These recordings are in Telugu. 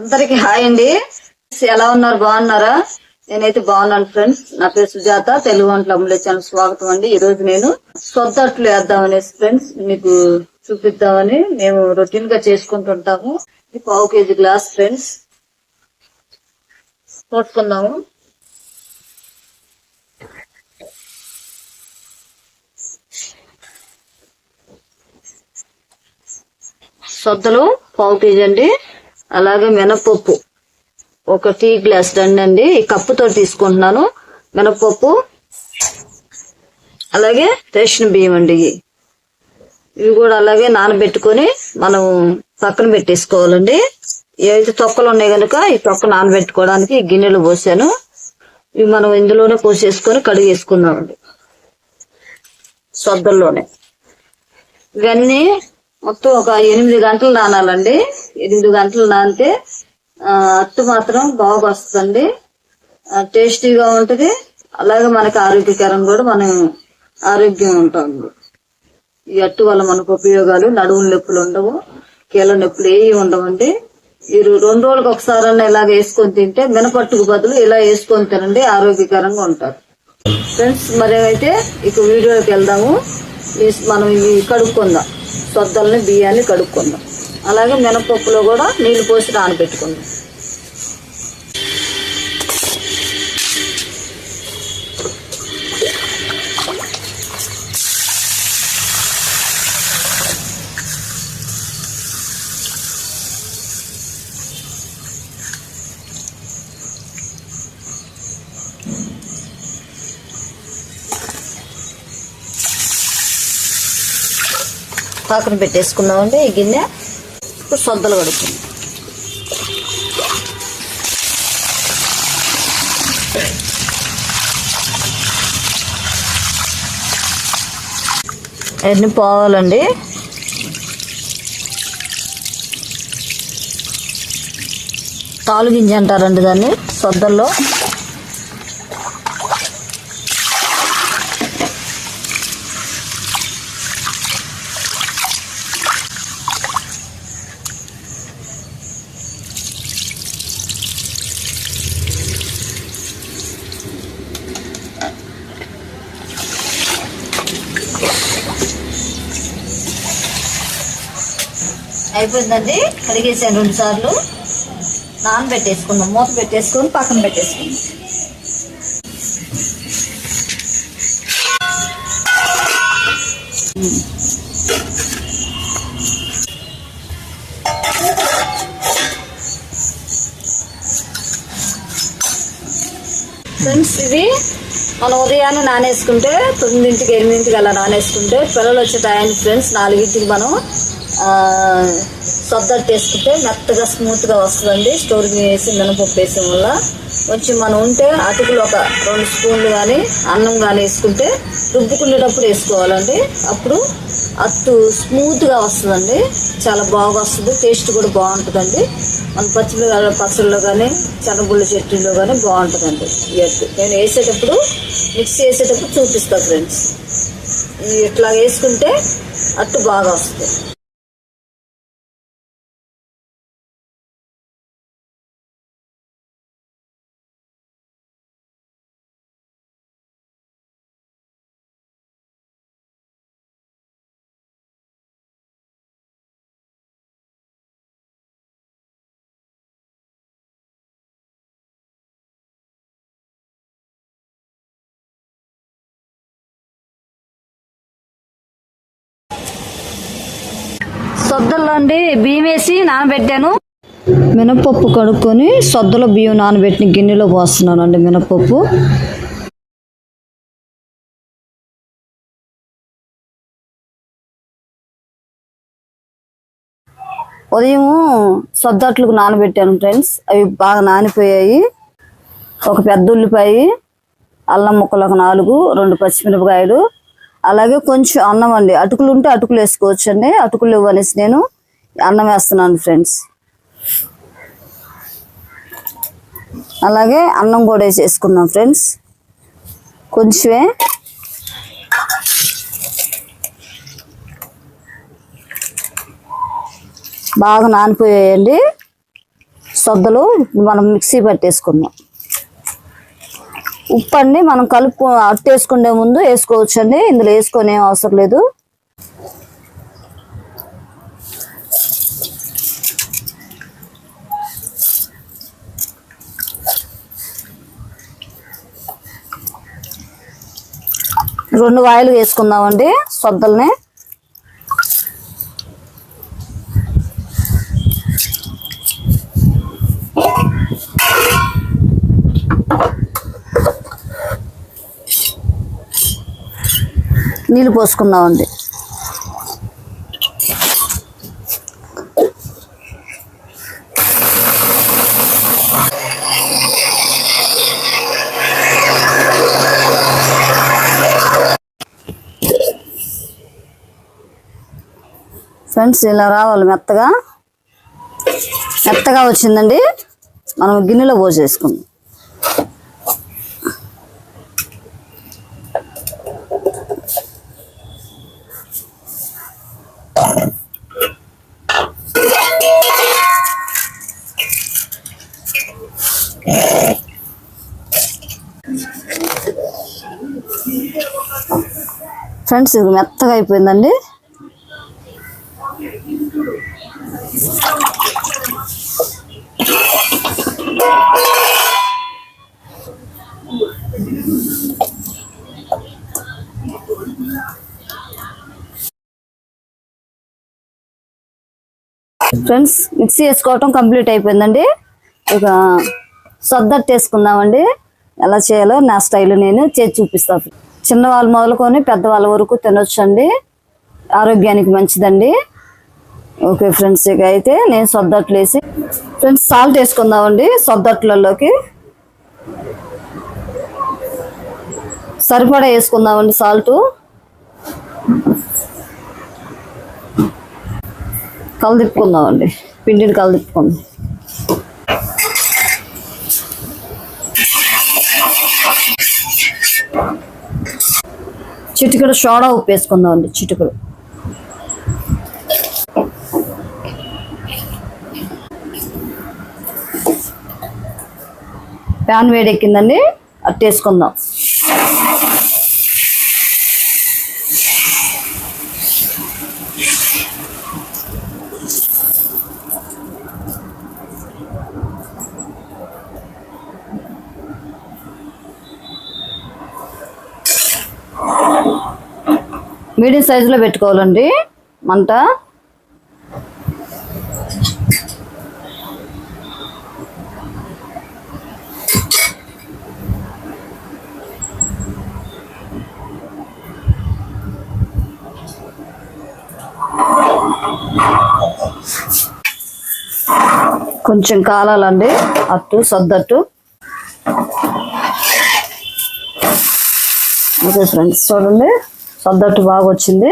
అందరికి హాయ్ అండి. ఎలా ఉన్నారు? బాగున్నారా? నేనైతే బాగున్నాను ఫ్రెండ్స్. నా పేరు సుజాత. తెలుగు వంటల అమూల్య ఛానల్ స్వాగతం అండి. ఈ రోజు నేను సొద్దట్లు వేద్దామనేసి ఫ్రెండ్స్ మీకు చూపిద్దామని మేము రొటీన్ గా చేసుకుంటుంటాము. ఇది 1/2 కేజీ గ్లాస్ ఫ్రెండ్స్ పోసుకుందాము. సొద్దలు 1/2 కేజీ అండి. అలాగే మినపప్పు 1 టీ గ్లాస్ అండి. ఈ కప్పుతో తీసుకుంటున్నాను మినపప్పు. అలాగే రేషన్ బియ్యం అండి. ఇవి కూడా అలాగే నానబెట్టుకొని మనం పక్కన పెట్టేసుకోవాలండి. ఏవైతే తొక్కలు ఉన్నాయి కనుక ఈ తొక్క నానబెట్టుకోవడానికి ఈ గిన్నెలు పోసాను. ఇవి మనం ఇందులోనే పోసేసుకొని కడిగేసుకుందామండి. సొద్దల్లోనే ఇవన్నీ మొత్తం ఒక 8 గంటలు నానాలండి. 8 గంటలు నానితే అట్టు మాత్రం బాగా వస్తుంది, టేస్టీగా ఉంటుంది. అలాగే మనకి ఆరోగ్యకరం కూడా, మనం ఆరోగ్యం ఉంటుంది. ఈ అట్టు వల్ల మనకు ఉపయోగాలు: నడువుల నొప్పులు ఉండవు, కీళ్ళ నొప్పులు ఏవి ఉండవండి. మీరు 2 రోజులకు ఒకసారి ఇలాగ వేసుకొని తింటే, మినపట్టుకు బదులు ఇలా వేసుకొని తినండి, ఆరోగ్యకరంగా ఉంటారు ఫ్రెండ్స్. మరి అయితే ఇక వీడియోకి వెళ్దాము. మనం ఇవి కడుక్కుందాం. సొద్దల్ని బియ్యాన్ని కడుక్కుందాం. అలాగే మినపప్పులో కూడా నీళ్లు పోసి నానబెట్టుకుందాం. పక్కన పెట్టేసుకుందామండి ఈ గిన్నె. ఇప్పుడు సొద్దలు కడుక్కుందాం. అవన్నీ పోవాలండి. తాలు గింజ అంటారండి దాన్ని సొద్దల్లో. అయిపోయిందండి. కడిగేసాను 2 సార్లు. నానబెట్టేసుకుందాం. మూత పెట్టేసుకొని పక్కన పెట్టేసుకుందాం. ఫ్రెండ్స్, ఇవి మనం ఉదయాన్నే నానేసుకుంటే 9ంటికి 8ంటికి అలా నానేసుకుంటే పిల్లలు వచ్చే టయానికి ఫ్రెండ్స్ 4ంటికి మనం సొద్దట్టు వేసుకుంటే మెత్తగా స్మూత్గా వస్తుందండి. స్టోర్ వేసి మినపప్పు వేసిన వల్ల కొంచెం మనం ఉంటే అటుకులు ఒక 2 స్పూన్లు కానీ అన్నం కానీ వేసుకుంటే రుబ్బుకునేటప్పుడు వేసుకోవాలండి. అప్పుడు అట్టు స్మూత్గా వస్తుందండి. చాలా బాగా వస్తుంది. టేస్ట్ కూడా బాగుంటుందండి. మన పచ్చళ్ళలో కానీ శనగుళ్ళ చట్నీలో కానీ బాగుంటుందండి ఈ అట్టు. నేను వేసేటప్పుడు మిక్సీ వేసేటప్పుడు చూపిస్తాను ఫ్రెండ్స్. ఇట్లా వేసుకుంటే అట్టు బాగా వస్తుంది. సొద్దల్లో అండి బియ్యం వేసి నానబెట్టాను. మినపప్పు కడుక్కొని సొద్దలో బియ్యం నానబెట్టిన గిన్నెలో పోస్తున్నాను అండి మినపప్పు. ఉదయం సొద్దట్లకు నానబెట్టాను ఫ్రెండ్స్. అవి బాగా నానిపోయాయి. ఒక పెద్ద ఉల్లిపాయ, అల్లం ముక్కలు ఒక 4, 2 పచ్చిమిరపకాయలు, అలాగే కొంచెం అన్నం అండి. అటుకులు ఉంటే అటుకులు వేసుకోవచ్చు అండి. అటుకులు ఇవ్వనేసి నేను అన్నం వేస్తున్నాను ఫ్రెండ్స్. అలాగే అన్నం కూడా వేసేసుకున్నాం ఫ్రెండ్స్. కొంచెమే బాగా నానిపోయాయండి. సొద్దలు మనం మిక్సీ పట్టేసుకుందాం. ఉప్పు అండి మనం అట్టేసుకునే ముందు వేసుకోవచ్చు అండి, ఇందులో వేసుకొని ఏం అవసరం లేదు. రెండు వాయిలు వేసుకుందామండి సొద్దల్ని. నీళ్ళు పోసుకుందామండి. ఫ్రెండ్స్ ఇలా రావాలి, మెత్తగా వచ్చిందండి. మనం గిన్నెలో పోసేసుకుందాం. ఫ్రెండ్స్ ఇది మెత్తగా అయిపోయిందండి. ఫ్రెండ్స్ మిక్సీ వేసుకోవటం కంప్లీట్ అయిపోయిందండి. ఇక సొద్దట్టు వేసుకుందామండి. ఎలా చేయాలో నా స్టైల్ నేను చేసి చూపిస్తాను. చిన్నవాళ్ళు మొదలుకొని పెద్దవాళ్ళ వరకు తినొచ్చు అండి, ఆరోగ్యానికి మంచిదండి. ఓకే ఫ్రెండ్స్, ఇక అయితే నేను సొద్దట్లు వేసి ఫ్రెండ్స్ సాల్ట్ వేసుకుందామండి. సొద్దట్లలోకి సరిపడా వేసుకుందామండి సాల్ట్. కలదిప్పుకుందామండి, పిండిని కలదిప్పుకుందాం. చిటికెడు సోడా ఉప్పు వేసుకుందామండి, చిటికెడు. ప్యాన్ వేడెక్కిందండి, అట్టేసుకుందాం. మీడియం సైజులో పెట్టుకోవాలండి మంట. కొంచెం కాలాలండి అట్టు సొద్దట్టు. ఓకే ఫ్రెండ్స్ చూడండి, సొద్దట్టు బాగా వచ్చింది.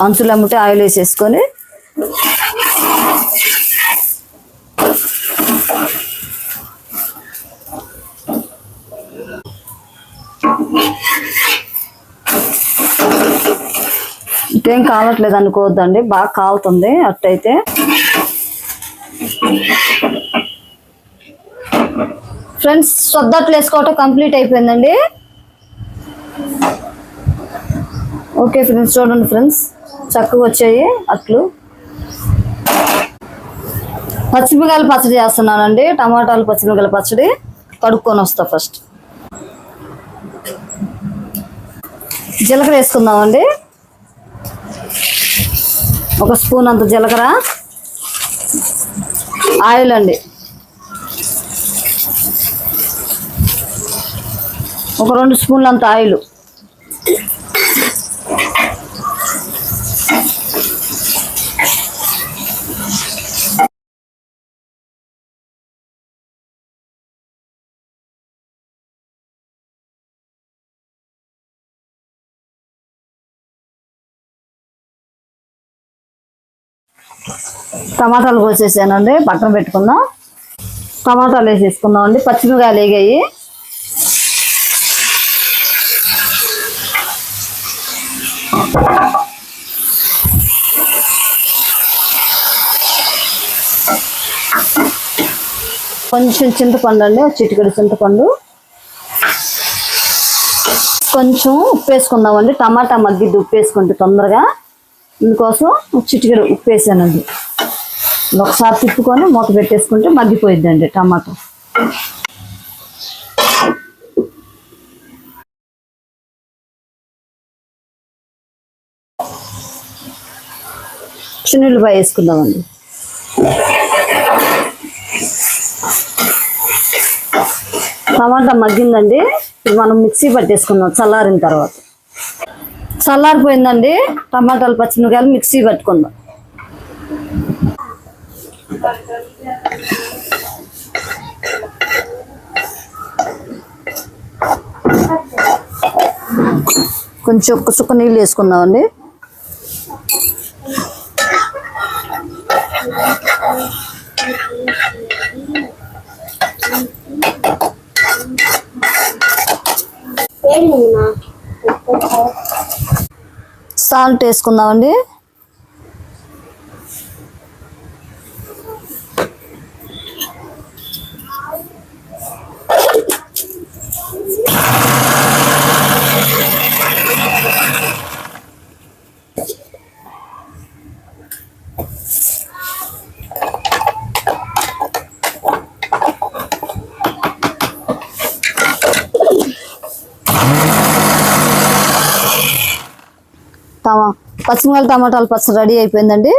అంచులు అమ్ముతే ఆయిల్ వేసేసుకొని ఇటేం కాలట్లేదు అనుకోవద్దండి, బాగా కాలుతుంది అట్టయితే. ఫ్రెండ్స్ సొద్దట్లు వేసుకోవటం కంప్లీట్ అయిపోయిందండి. ఓకే ఫ్రెండ్స్ చూడండి, ఫ్రెండ్స్ చక్కగా వచ్చాయి అట్లు. పచ్చిమిరకాయల పచ్చడి చేస్తున్నానండి, టమాటాలు పచ్చిమిరకాయల పచ్చడి. కడుక్కొని వస్తా. ఫస్ట్ జీలకర్ర వేసుకుందామండి. 1 స్పూన్ అంత జీలకర్ర. ఆయిల్ అండి, ఒక 2 స్పూన్లు అంత ఆయిల్. టమాటాలు కోసేసానండి, పక్కన పెట్టుకుందాం. టమాటాలు వేసేసుకుందాం అండి. పచ్చిమిరకాయలు వేగాయి. కొంచెం చింతపండు అండి, చిటికెడు చింతపండు. కొంచెం ఉప్పు వేసుకుందామండి. టమాటా మగ్గిద్ది ఉప్పు వేసుకుంటే తొందరగా, ఇందుకోసం చిటికెడు ఉప్పు వేసానండి. ఒకసారి తిప్పుకొని మూత పెట్టేసుకుంటే మగ్గిపోయిద్దండి టమాటా. చిన్నుల్లిపాయ వేసుకుందామండి. టమాటా మగ్గిందండి. మనం మిక్సీ పట్టేసుకుందాం చల్లారిన తర్వాత. చల్లారిపోయిందండి. టమాటాలు పచ్చిమిరకాయలు మిక్సీ పట్టుకుందాం. కొంచెం ఒక్క చుక్క నీళ్ళు వేసుకుందామండి. సాల్ట్ వేసుకుందామండి. పచ్చిమిరపకాయలు టమాటాలు పచ్చడి రెడీ అయిపోయిందండి.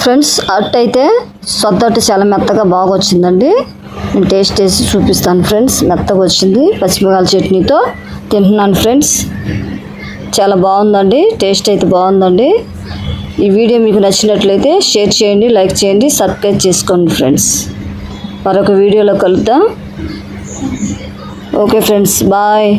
ఫ్రెండ్స్, అట్టయితే సొద్దట్టు చాలా మెత్తగా బాగా వచ్చిందండి. నేను టేస్ట్ చేసి చూపిస్తాను ఫ్రెండ్స్. మెత్తగా వచ్చింది. పచ్చిమిరపకాయల చట్నీతో తింటున్నాను ఫ్రెండ్స్. చాలా బాగుందండి. టేస్ట్ అయితే బాగుందండి. ఈ వీడియో మీకు నచ్చినట్లయితే షేర్ చేయండి, లైక్ చేయండి, సబ్స్క్రైబ్ చేసుకోండి ఫ్రెండ్స్. మరొక వీడియోలో కలుద్దాం. Okay friends, bye.